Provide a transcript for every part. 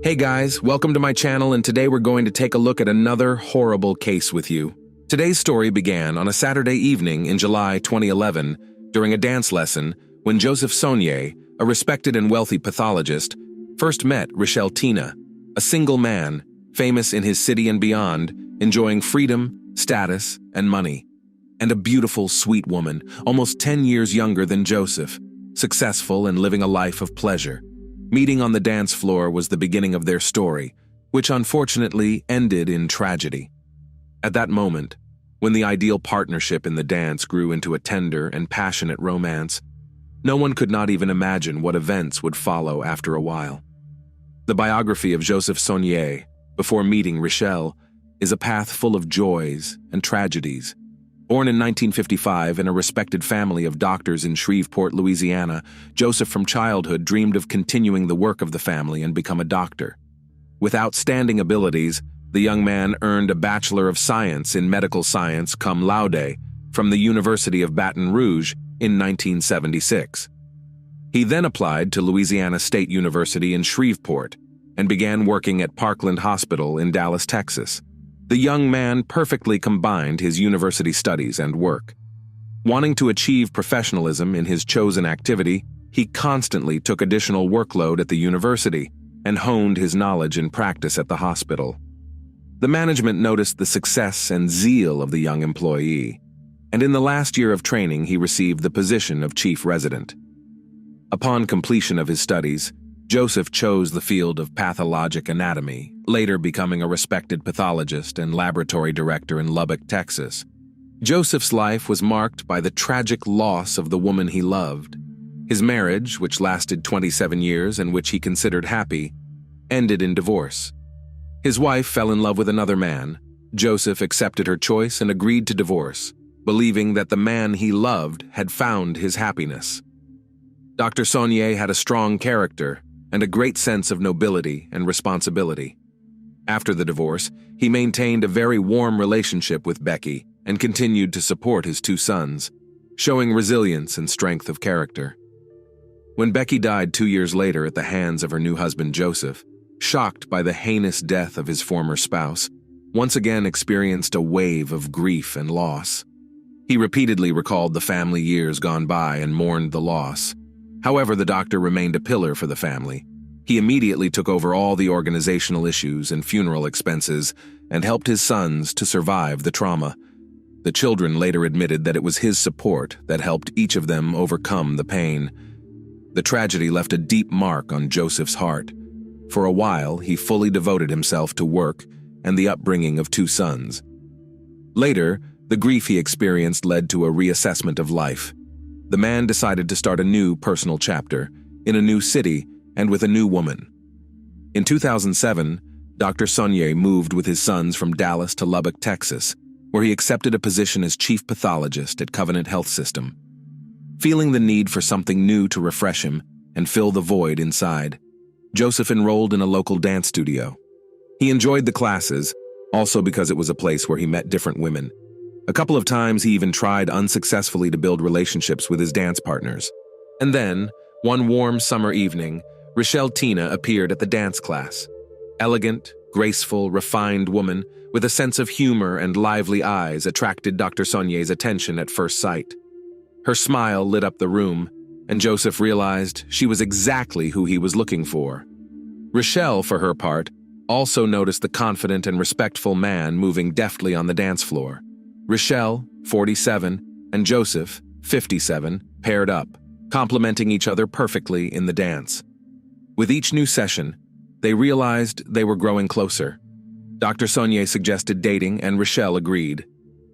Hey guys, welcome to my channel, and today we're going to take a look at another horrible case with you. Today's story began on a Saturday evening in July 2011 during a dance lesson when Joseph Saunier, a respected and wealthy pathologist, first met Richelle Tina, a single man, famous in his city and beyond, enjoying freedom, status, and money, and a beautiful, sweet woman, almost 10 years younger than Joseph, successful and living a life of pleasure. Meeting on the dance floor was the beginning of their story, which unfortunately ended in tragedy. At that moment, when the ideal partnership in the dance grew into a tender and passionate romance, no one could not even imagine what events would follow after a while. The biography of Joseph Saunier, before meeting Richelle, is a path full of joys and tragedies. Born in 1955 in a respected family of doctors in Shreveport, Louisiana, Joseph from childhood dreamed of continuing the work of the family and become a doctor. With outstanding abilities, the young man earned a Bachelor of Science in Medical Science cum laude from the University of Baton Rouge in 1976. He then applied to Louisiana State University in Shreveport and began working at Parkland Hospital in Dallas, Texas. The young man perfectly combined his university studies and work. Wanting to achieve professionalism in his chosen activity, he constantly took additional workload at the university and honed his knowledge and practice at the hospital. The management noticed the success and zeal of the young employee, and in the last year of training he received the position of chief resident. Upon completion of his studies, Joseph chose the field of pathologic anatomy, later becoming a respected pathologist and laboratory director in Lubbock, Texas. Joseph's life was marked by the tragic loss of the woman he loved. His marriage, which lasted 27 years and which he considered happy, ended in divorce. His wife fell in love with another man. Joseph accepted her choice and agreed to divorce, believing that the man he loved had found his happiness. Dr. Saunier had a strong character and a great sense of nobility and responsibility. After the divorce, he maintained a very warm relationship with Becky and continued to support his two sons, showing resilience and strength of character. When Becky died 2 years later at the hands of her new husband Joseph, shocked by the heinous death of his former spouse, once again experienced a wave of grief and loss. He repeatedly recalled the family years gone by and mourned the loss. However, the doctor remained a pillar for the family. He immediately took over all the organizational issues and funeral expenses and helped his sons to survive the trauma. The children later admitted that it was his support that helped each of them overcome the pain. The tragedy left a deep mark on Joseph's heart. For a while, he fully devoted himself to work and the upbringing of two sons. Later, the grief he experienced led to a reassessment of life. The man decided to start a new personal chapter, in a new city and with a new woman. In 2007, Dr. Saunier moved with his sons from Dallas to Lubbock, Texas, where he accepted a position as chief pathologist at Covenant Health System. Feeling the need for something new to refresh him and fill the void inside, Joseph enrolled in a local dance studio. He enjoyed the classes, also because it was a place where he met different women. A couple of times he even tried unsuccessfully to build relationships with his dance partners. And then, one warm summer evening, Richelle Tina appeared at the dance class. Elegant, graceful, refined woman with a sense of humor and lively eyes attracted Dr. Saunier's attention at first sight. Her smile lit up the room, and Joseph realized she was exactly who he was looking for. Richelle, for her part, also noticed the confident and respectful man moving deftly on the dance floor. Richelle, 47, and Joseph, 57, paired up, complementing each other perfectly in the dance. With each new session, they realized they were growing closer. Dr. Saunier suggested dating, and Richelle agreed.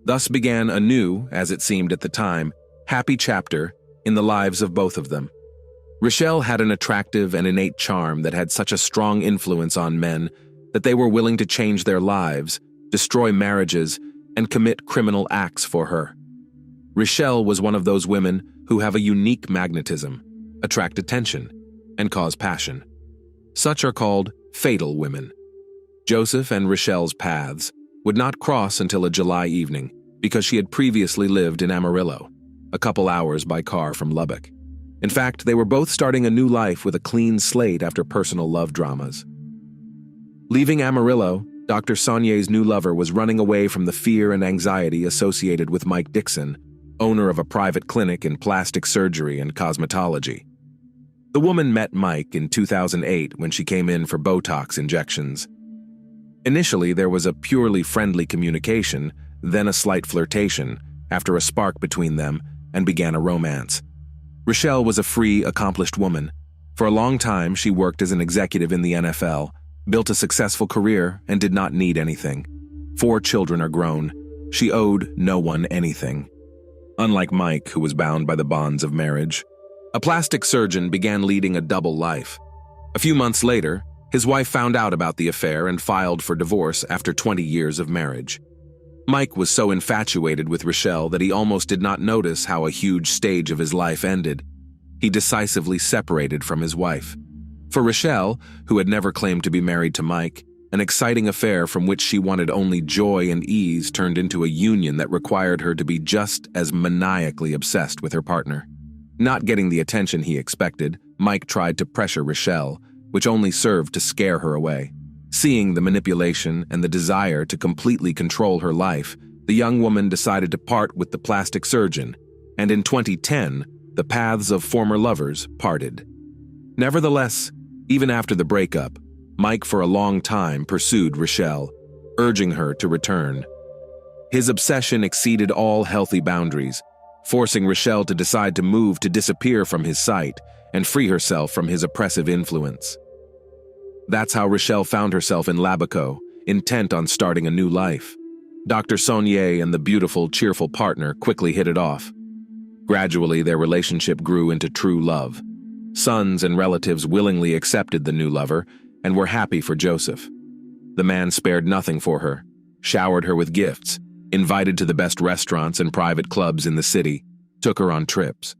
Thus began a new, as it seemed at the time, happy chapter in the lives of both of them. Richelle had an attractive and innate charm that had such a strong influence on men that they were willing to change their lives, destroy marriages, and commit criminal acts for her. Richelle was one of those women who have a unique magnetism, attract attention, and cause passion. Such are called fatal women. Joseph and Richelle's paths would not cross until a July evening because she had previously lived in Amarillo, a couple hours by car from Lubbock. In fact, they were both starting a new life with a clean slate after personal love dramas. Leaving Amarillo, Dr. Saulnier's new lover was running away from the fear and anxiety associated with Mike Dixon, owner of a private clinic in plastic surgery and cosmetology. The woman met Mike in 2008 when she came in for Botox injections. Initially, there was a purely friendly communication, then a slight flirtation, after a spark between them, and began a romance. Rochelle was a free, accomplished woman. For a long time, she worked as an executive in the NFL, built a successful career, and did not need anything. 4 children are grown. She owed no one anything. Unlike Mike, who was bound by the bonds of marriage. A plastic surgeon began leading a double life. A few months later, his wife found out about the affair and filed for divorce after 20 years of marriage. Mike was so infatuated with Rochelle that he almost did not notice how a huge stage of his life ended. He decisively separated from his wife. For Rochelle, who had never claimed to be married to Mike, an exciting affair from which she wanted only joy and ease turned into a union that required her to be just as maniacally obsessed with her partner. Not getting the attention he expected, Mike tried to pressure Rochelle, which only served to scare her away. Seeing the manipulation and the desire to completely control her life, the young woman decided to part with the plastic surgeon, and in 2010, the paths of former lovers parted. Nevertheless, even after the breakup, Mike for a long time pursued Rochelle, urging her to return. His obsession exceeded all healthy boundaries, forcing Rochelle to decide to move to disappear from his sight and free herself from his oppressive influence. That's how Rochelle found herself in Labico, intent on starting a new life. Dr. Saulnier and the beautiful, cheerful partner quickly hit it off. Gradually, their relationship grew into true love. Sons and relatives willingly accepted the new lover and were happy for Joseph. The man spared nothing for her, showered her with gifts, invited to the best restaurants and private clubs in the city, took her on trips.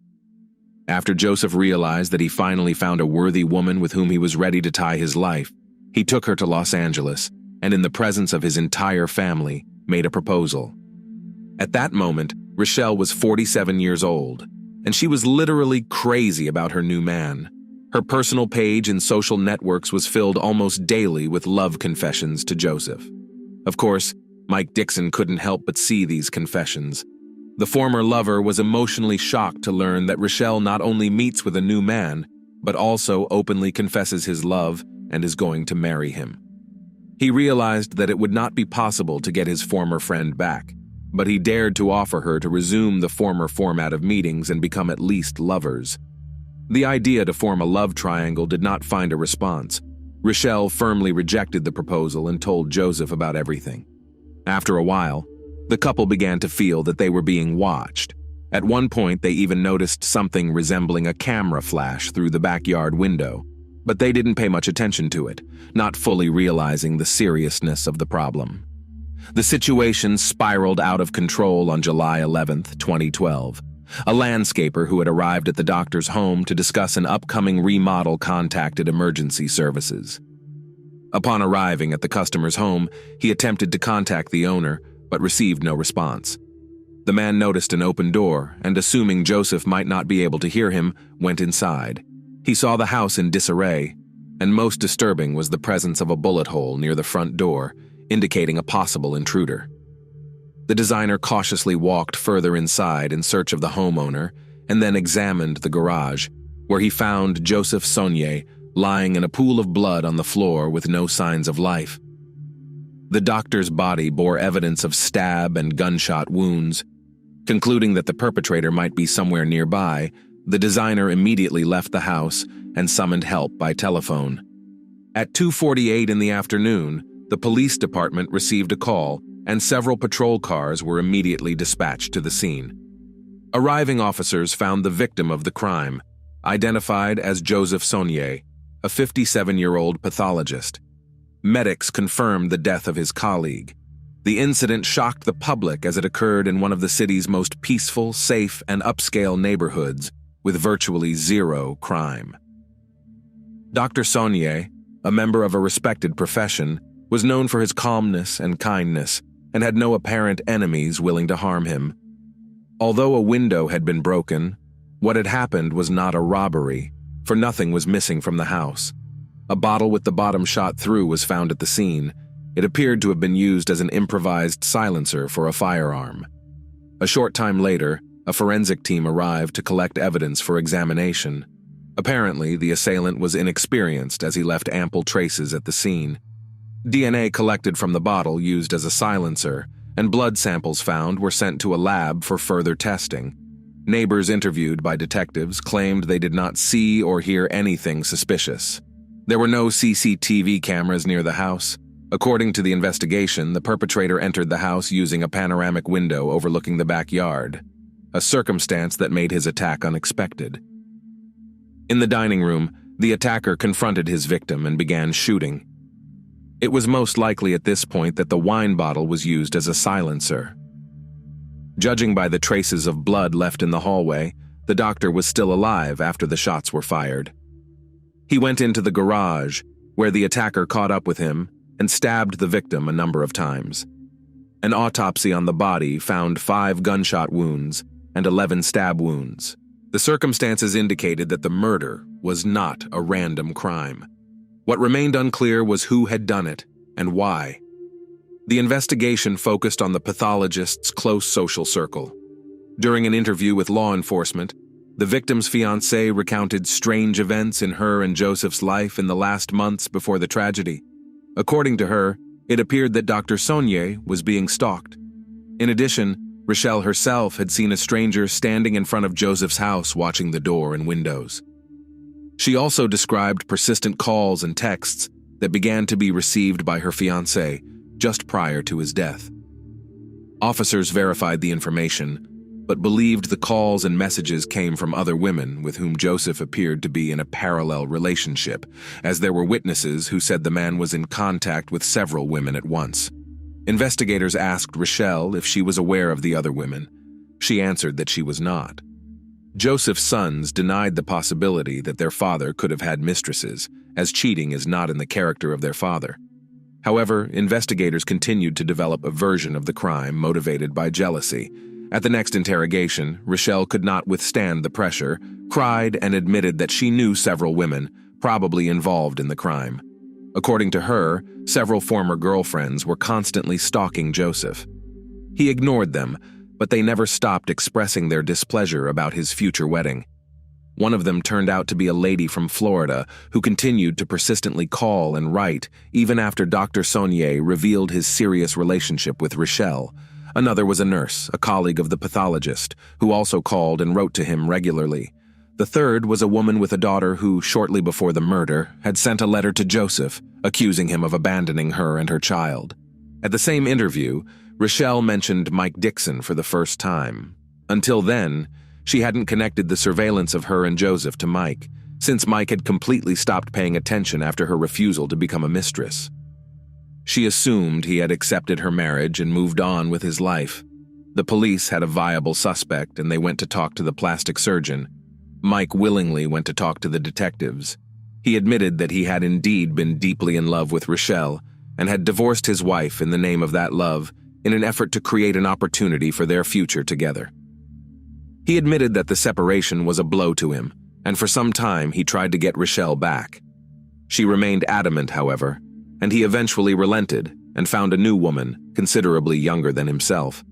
After Joseph realized that he finally found a worthy woman with whom he was ready to tie his life, he took her to Los Angeles and, in the presence of his entire family, made a proposal. At that moment, Rochelle was 47 years old, and she was literally crazy about her new man. Her personal page in social networks was filled almost daily with love confessions to Joseph. Of course, Mike Dixon couldn't help but see these confessions. The former lover was emotionally shocked to learn that Rochelle not only meets with a new man, but also openly confesses his love and is going to marry him. He realized that it would not be possible to get his former friend back, but he dared to offer her to resume the former format of meetings and become at least lovers. The idea to form a love triangle did not find a response. Rochelle firmly rejected the proposal and told Joseph about everything. After a while, the couple began to feel that they were being watched. At one point, they even noticed something resembling a camera flash through the backyard window, but they didn't pay much attention to it, not fully realizing the seriousness of the problem. The situation spiraled out of control on July 11, 2012. A landscaper who had arrived at the doctor's home to discuss an upcoming remodel contacted emergency services. Upon arriving at the customer's home, he attempted to contact the owner, but received no response. The man noticed an open door and, assuming Joseph might not be able to hear him, went inside. He saw the house in disarray, and most disturbing was the presence of a bullet hole near the front door, indicating a possible intruder. The designer cautiously walked further inside in search of the homeowner and then examined the garage, where he found Joseph Saulnier lying in a pool of blood on the floor with no signs of life. The doctor's body bore evidence of stab and gunshot wounds. Concluding that the perpetrator might be somewhere nearby, the designer immediately left the house and summoned help by telephone. At 2:48 in the afternoon, the police department received a call, and several patrol cars were immediately dispatched to the scene. Arriving officers found the victim of the crime, identified as Joseph Saulnier, a 57-year-old pathologist. Medics confirmed the death of his colleague. The incident shocked the public as it occurred in one of the city's most peaceful, safe, and upscale neighborhoods, with virtually zero crime. Dr. Saulnier, a member of a respected profession, was known for his calmness and kindness, and had no apparent enemies willing to harm him. Although a window had been broken, what had happened was not a robbery, for nothing was missing from the house. A bottle with the bottom shot through was found at the scene. It appeared to have been used as an improvised silencer for a firearm. A short time later, a forensic team arrived to collect evidence for examination. Apparently, the assailant was inexperienced as he left ample traces at the scene. DNA collected from the bottle used as a silencer, and blood samples found were sent to a lab for further testing. Neighbors interviewed by detectives claimed they did not see or hear anything suspicious. There were no CCTV cameras near the house. According to the investigation, the perpetrator entered the house using a panoramic window overlooking the backyard, a circumstance that made his attack unexpected. In the dining room, the attacker confronted his victim and began shooting. It was most likely at this point that the wine bottle was used as a silencer. Judging by the traces of blood left in the hallway, the doctor was still alive after the shots were fired. He went into the garage, where the attacker caught up with him and stabbed the victim a number of times. An autopsy on the body found 5 gunshot wounds and 11 stab wounds. The circumstances indicated that the murder was not a random crime. What remained unclear was who had done it and why. The investigation focused on the pathologist's close social circle. During an interview with law enforcement, the victim's fiancée recounted strange events in her and Joseph's life in the last months before the tragedy. According to her, it appeared that Dr. Saunier was being stalked. In addition, Rochelle herself had seen a stranger standing in front of Joseph's house watching the door and windows. She also described persistent calls and texts that began to be received by her fiancé just prior to his death. Officers verified the information, but believed the calls and messages came from other women with whom Joseph appeared to be in a parallel relationship, as there were witnesses who said the man was in contact with several women at once. Investigators asked Rochelle if she was aware of the other women. She answered that she was not. Joseph's sons denied the possibility that their father could have had mistresses, as cheating is not in the character of their father. However, investigators continued to develop a version of the crime motivated by jealousy. At the next interrogation, Rochelle could not withstand the pressure, cried, and admitted that she knew several women, probably involved in the crime. According to her, several former girlfriends were constantly stalking Joseph. He ignored them, but they never stopped expressing their displeasure about his future wedding. One of them turned out to be a lady from Florida who continued to persistently call and write even after Dr. Saunier revealed his serious relationship with Rochelle. Another was a nurse, a colleague of the pathologist, who also called and wrote to him regularly. The third was a woman with a daughter who, shortly before the murder, had sent a letter to Joseph, accusing him of abandoning her and her child. At the same interview, Rochelle mentioned Mike Dixon for the first time. Until then, she hadn't connected the surveillance of her and Joseph to Mike, since Mike had completely stopped paying attention after her refusal to become a mistress. She assumed he had accepted her marriage and moved on with his life. The police had a viable suspect and they went to talk to the plastic surgeon. Mike willingly went to talk to the detectives. He admitted that he had indeed been deeply in love with Rochelle and had divorced his wife in the name of that love in an effort to create an opportunity for their future together. He admitted that the separation was a blow to him, and for some time he tried to get Rochelle back. She remained adamant, however, and he eventually relented and found a new woman, considerably younger than himself.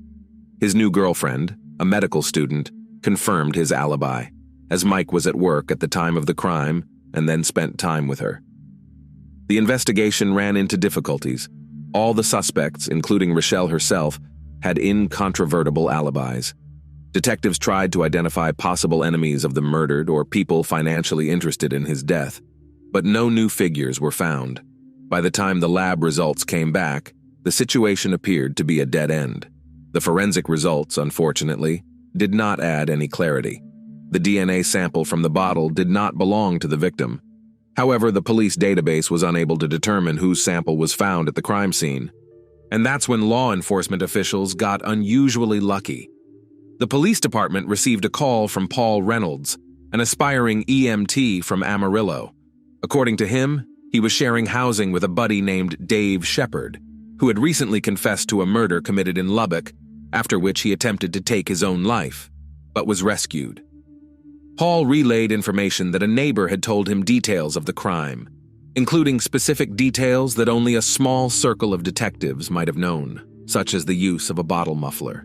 His new girlfriend, a medical student, confirmed his alibi, as Mike was at work at the time of the crime and then spent time with her. The investigation ran into difficulties. All the suspects, including Rochelle herself, had incontrovertible alibis. Detectives tried to identify possible enemies of the murdered or people financially interested in his death, but no new figures were found. By the time the lab results came back, the situation appeared to be a dead end. The forensic results, unfortunately, did not add any clarity. The DNA sample from the bottle did not belong to the victim. However, the police database was unable to determine whose sample was found at the crime scene. And that's when law enforcement officials got unusually lucky. The police department received a call from Paul Reynolds, an aspiring EMT from Amarillo. According to him, he was sharing housing with a buddy named Dave Shepard, who had recently confessed to a murder committed in Lubbock, after which he attempted to take his own life, but was rescued. Paul relayed information that a neighbor had told him details of the crime. including specific details that only a small circle of detectives might have known, such as the use of a bottle muffler.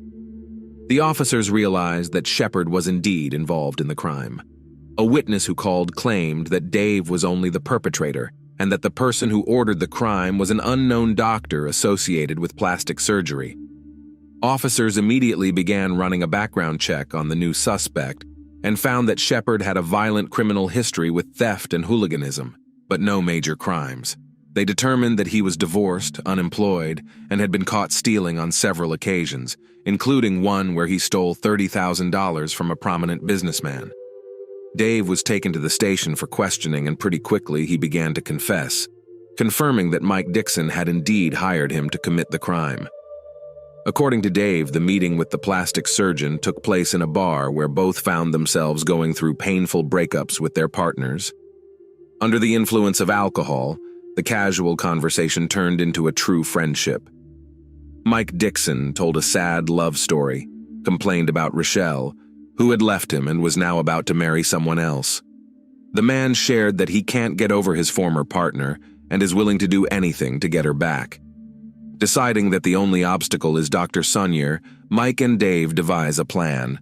The officers realized that Shepard was indeed involved in the crime. A witness who called claimed that Dave was only the perpetrator and that the person who ordered the crime was an unknown doctor associated with plastic surgery. Officers immediately began running a background check on the new suspect and found that Shepard had a violent criminal history with theft and hooliganism, but no major crimes. They determined that he was divorced, unemployed, and had been caught stealing on several occasions, including one where he stole $30,000 from a prominent businessman. Dave was taken to the station for questioning, and pretty quickly he began to confess, confirming that Mike Dixon had indeed hired him to commit the crime. According to Dave, the meeting with the plastic surgeon took place in a bar where both found themselves going through painful breakups with their partners. Under the influence of alcohol, the casual conversation turned into a true friendship. Mike Dixon told a sad love story, complained about Rochelle, who had left him and was now about to marry someone else. The man shared that he can't get over his former partner and is willing to do anything to get her back. Deciding that the only obstacle is Dr. Sonnier, Mike and Dave devise a plan.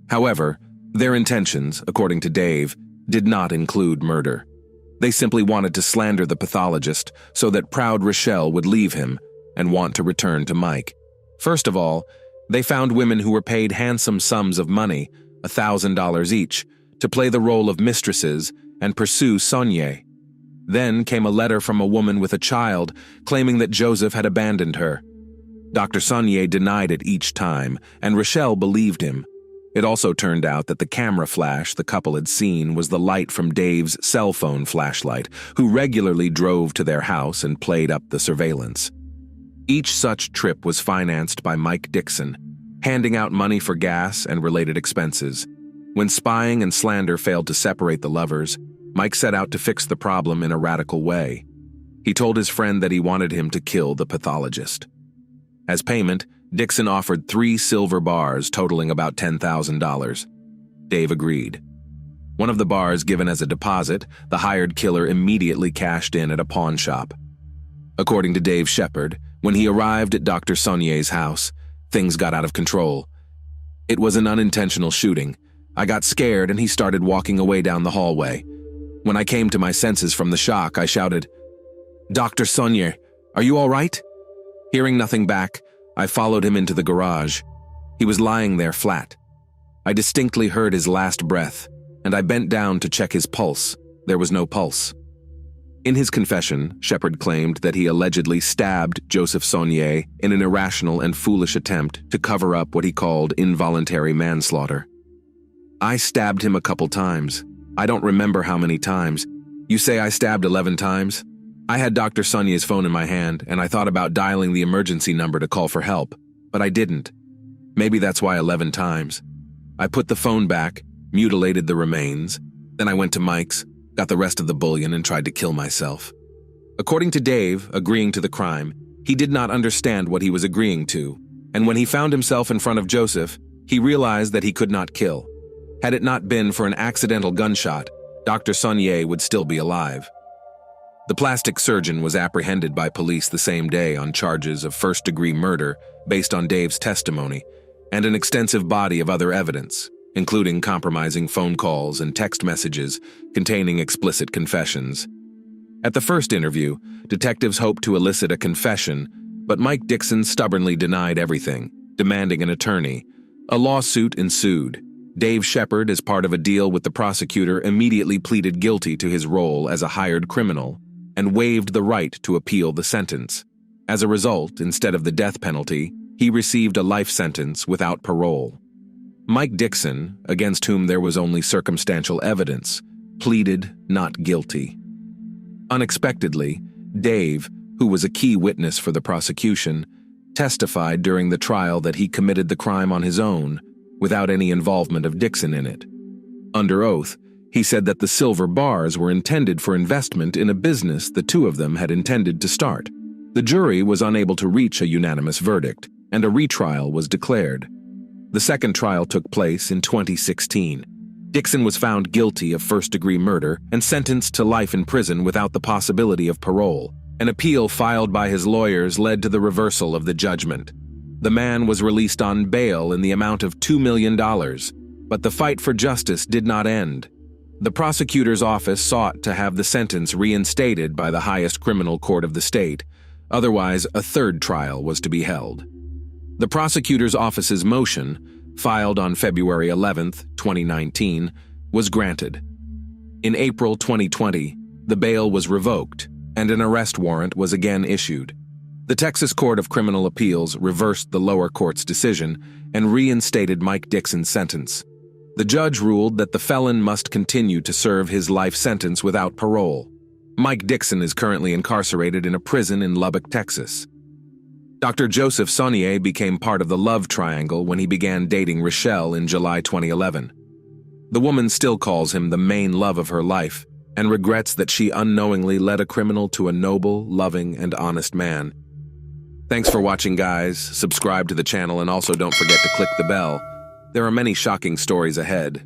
However, their intentions, according to Dave, did not include murder. They simply wanted to slander the pathologist so that proud Rochelle would leave him and want to return to Mike. First of all, they found women who were paid handsome sums of money, $1,000 each, to play the role of mistresses and pursue Sonnier. Then came a letter from a woman with a child claiming that Joseph had abandoned her. Dr. Sonnier denied it each time, and Rochelle believed him. It also turned out that the camera flash the couple had seen was the light from Dave's cell phone flashlight, who regularly drove to their house and played up the surveillance. Each such trip was financed by Mike Dixon, handing out money for gas and related expenses. When spying and slander failed to separate the lovers, Mike set out to fix the problem in a radical way. He told his friend that he wanted him to kill the pathologist. As payment, Dixon offered 3 silver bars totaling about $10,000. Dave agreed. One of the bars given as a deposit, the hired killer immediately cashed in at a pawn shop. According to Dave Shepard, when he arrived at Dr. Sonnier's house, things got out of control. It was an unintentional shooting. I got scared and he started walking away down the hallway. When I came to my senses from the shock, I shouted, "Dr. Sonnier, are you all right?" Hearing nothing back, I followed him into the garage. He was lying there flat. I distinctly heard his last breath, and I bent down to check his pulse. There was no pulse. In his confession, Shepard claimed that he allegedly stabbed Joseph Sonnier in an irrational and foolish attempt to cover up what he called involuntary manslaughter. "I stabbed him a couple times. I don't remember how many times. You say I stabbed 11 times? I had Dr. Sonnier's phone in my hand, and I thought about dialing the emergency number to call for help, but I didn't. Maybe that's why 11 times. I put the phone back, mutilated the remains, then I went to Mike's, got the rest of the bullion, and tried to kill myself." According to Dave, agreeing to the crime, he did not understand what he was agreeing to, and when he found himself in front of Joseph, he realized that he could not kill. Had it not been for an accidental gunshot, Dr. Sonnier would still be alive. The plastic surgeon was apprehended by police the same day on charges of first-degree murder based on Dave's testimony and an extensive body of other evidence, including compromising phone calls and text messages containing explicit confessions. At the first interview, detectives hoped to elicit a confession, but Mike Dixon stubbornly denied everything, demanding an attorney. A lawsuit ensued. Dave Shepard, as part of a deal with the prosecutor, immediately pleaded guilty to his role as a hired criminal and waived the right to appeal the sentence. As a result, instead of the death penalty, he received a life sentence without parole. Mike Dixon, against whom there was only circumstantial evidence, pleaded not guilty. Unexpectedly, Dave, who was a key witness for the prosecution, testified during the trial that he committed the crime on his own, without any involvement of Dixon in it. Under oath, he said that the silver bars were intended for investment in a business the two of them had intended to start. The jury was unable to reach a unanimous verdict, and a retrial was declared. The second trial took place in 2016. Dixon was found guilty of first-degree murder and sentenced to life in prison without the possibility of parole. An appeal filed by his lawyers led to the reversal of the judgment. The man was released on bail in the amount of $2 million, but the fight for justice did not end. The prosecutor's office sought to have the sentence reinstated by the highest criminal court of the state. Otherwise, a third trial was to be held. The prosecutor's office's motion, filed on February 11, 2019, was granted. In April 2020, the bail was revoked, and an arrest warrant was again issued. The Texas Court of Criminal Appeals reversed the lower court's decision and reinstated Mike Dixon's sentence. The judge ruled that the felon must continue to serve his life sentence without parole. Mike Dixon is currently incarcerated in a prison in Lubbock, Texas. Dr. Joseph Saunier became part of the love triangle when he began dating Rochelle in July 2011. The woman still calls him the main love of her life and regrets that she unknowingly led a criminal to a noble, loving, and honest man. Thanks for watching, guys. Subscribe to the channel and also don't forget to click the bell. There are many shocking stories ahead.